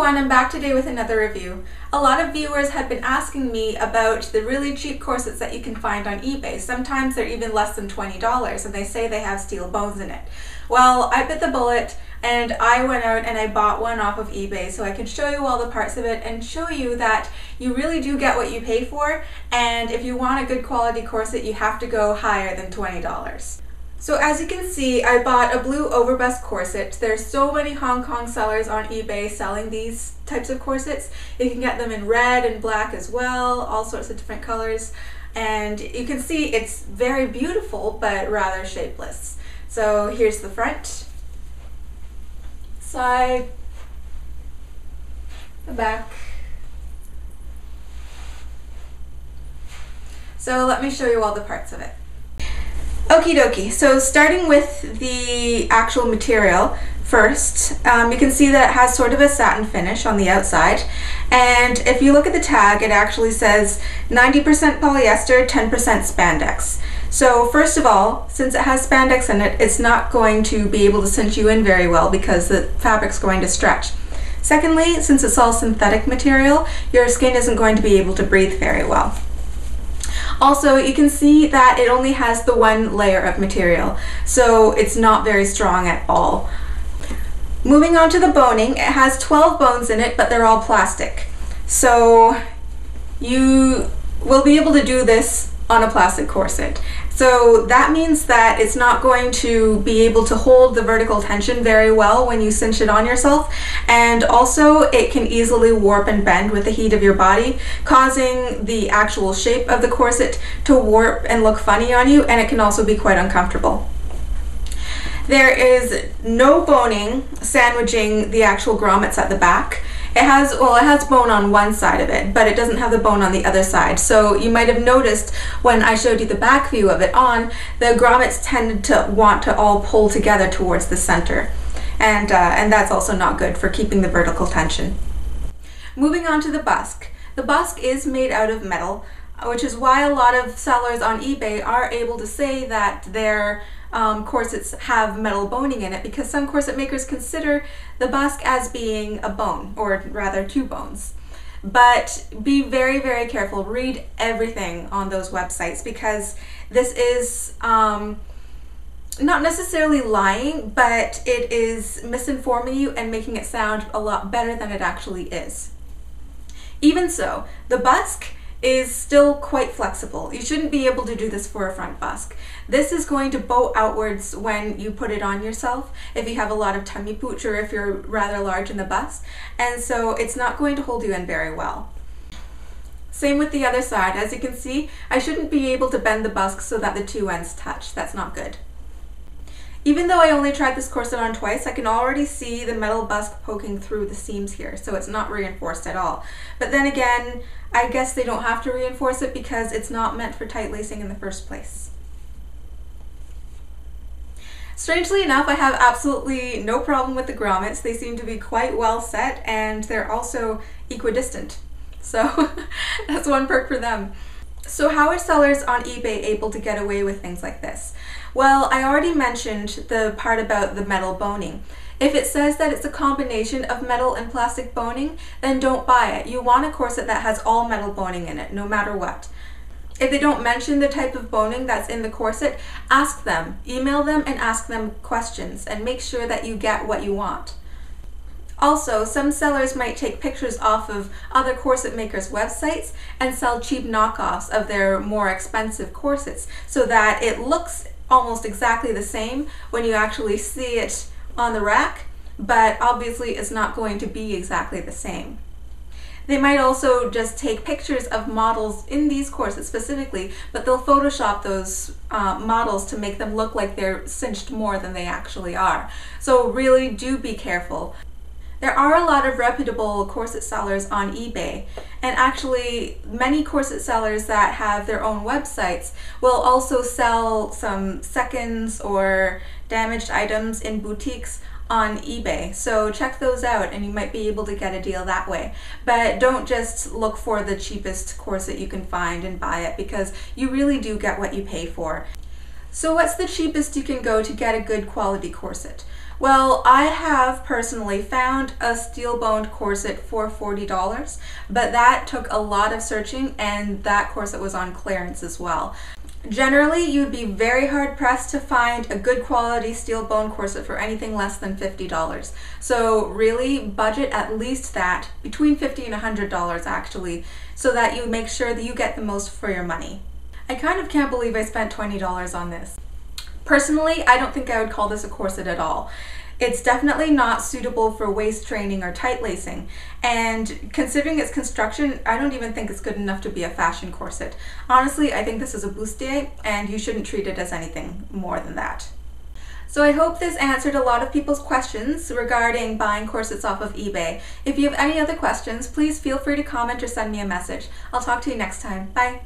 everyone, I'm back today with another review. A lot of viewers have been asking me about the really cheap corsets that you can find on eBay. Sometimes they're even less than $20 and they say they have steel bones in it. Well, I bit the bullet and I went out and I bought one off of eBay so I can show you all the parts of it and show you that you really do get what you pay for, and if you want a good quality corset you have to go higher than $20. So as you can see, I bought a blue overbust corset. There's so many Hong Kong sellers on eBay selling these types of corsets. You can get them in red and black as well, all sorts of different colors. And you can see it's very beautiful, but rather shapeless. So here's the front, side, the back. So let me show you all the parts of it. Okie dokie, so starting with the actual material first, you can see that it has sort of a satin finish on the outside, and if you look at the tag it actually says 90% polyester, 10% spandex. So first of all, since it has spandex in it, it's not going to be able to cinch you in very well because the fabric's going to stretch. Secondly, since it's all synthetic material, your skin isn't going to be able to breathe very well. Also, you can see that it only has the one layer of material, so it's not very strong at all. Moving on to the boning, it has 12 bones in it, but they're all plastic. So you will be able to do this on a plastic corset. So that means that it's not going to be able to hold the vertical tension very well when you cinch it on yourself, and also it can easily warp and bend with the heat of your body, causing the actual shape of the corset to warp and look funny on you, and it can also be quite uncomfortable. There is no boning sandwiching the actual grommets at the back. It has bone on one side of it, but it doesn't have the bone on the other side. So you might have noticed when I showed you the back view of it on, the grommets tended to want to all pull together towards the center. And that's also not good for keeping the vertical tension. Moving on to the busk. The busk is made out of metal, which is why a lot of sellers on eBay are able to say that their corsets have metal boning in it, because some corset makers consider the busk as being a bone, or rather two bones. But be very, very careful. Read everything on those websites, because this is not necessarily lying, but it is misinforming you and making it sound a lot better than it actually is. Even so, the busk is still quite flexible. You shouldn't be able to do this for a front busk. This is going to bow outwards when you put it on yourself if you have a lot of tummy pooch or if you're rather large in the bust, and so it's not going to hold you in very well. Same with the other side. As you can see, I shouldn't be able to bend the busk so that the two ends touch. That's not good. Even though I only tried this corset on twice, I can already see the metal busk poking through the seams here, so it's not reinforced at all. But then again, I guess they don't have to reinforce it because it's not meant for tight lacing in the first place. Strangely enough, I have absolutely no problem with the grommets. They seem to be quite well set, and they're also equidistant. So that's one perk for them. So how are sellers on eBay able to get away with things like this? Well, I already mentioned the part about the metal boning. If it says that it's a combination of metal and plastic boning, then don't buy it. You want a corset that has all metal boning in it, no matter what. If they don't mention the type of boning that's in the corset, ask them. Email them and ask them questions, and make sure that you get what you want. Also, some sellers might take pictures off of other corset makers' websites and sell cheap knockoffs of their more expensive corsets so that it looks almost exactly the same when you actually see it on the rack, but obviously it's not going to be exactly the same. They might also just take pictures of models in these corsets specifically, but they'll Photoshop those models to make them look like they're cinched more than they actually are. So really do be careful. There are a lot of reputable corset sellers on eBay, and actually many corset sellers that have their own websites will also sell some seconds or damaged items in boutiques on eBay. So check those out and you might be able to get a deal that way. But don't just look for the cheapest corset you can find and buy it, because you really do get what you pay for. So what's the cheapest you can go to get a good quality corset? Well, I have personally found a steel-boned corset for $40, but that took a lot of searching, and that corset was on clearance as well. Generally, you'd be very hard pressed to find a good quality steel-boned corset for anything less than $50. So really budget at least that, between $50 and $100 actually, so that you make sure that you get the most for your money. I kind of can't believe I spent $20 on this. Personally, I don't think I would call this a corset at all. It's definitely not suitable for waist training or tight lacing, and considering its construction, I don't even think it's good enough to be a fashion corset. Honestly, I think this is a bustier, and you shouldn't treat it as anything more than that. So I hope this answered a lot of people's questions regarding buying corsets off of eBay. If you have any other questions, please feel free to comment or send me a message. I'll talk to you next time. Bye!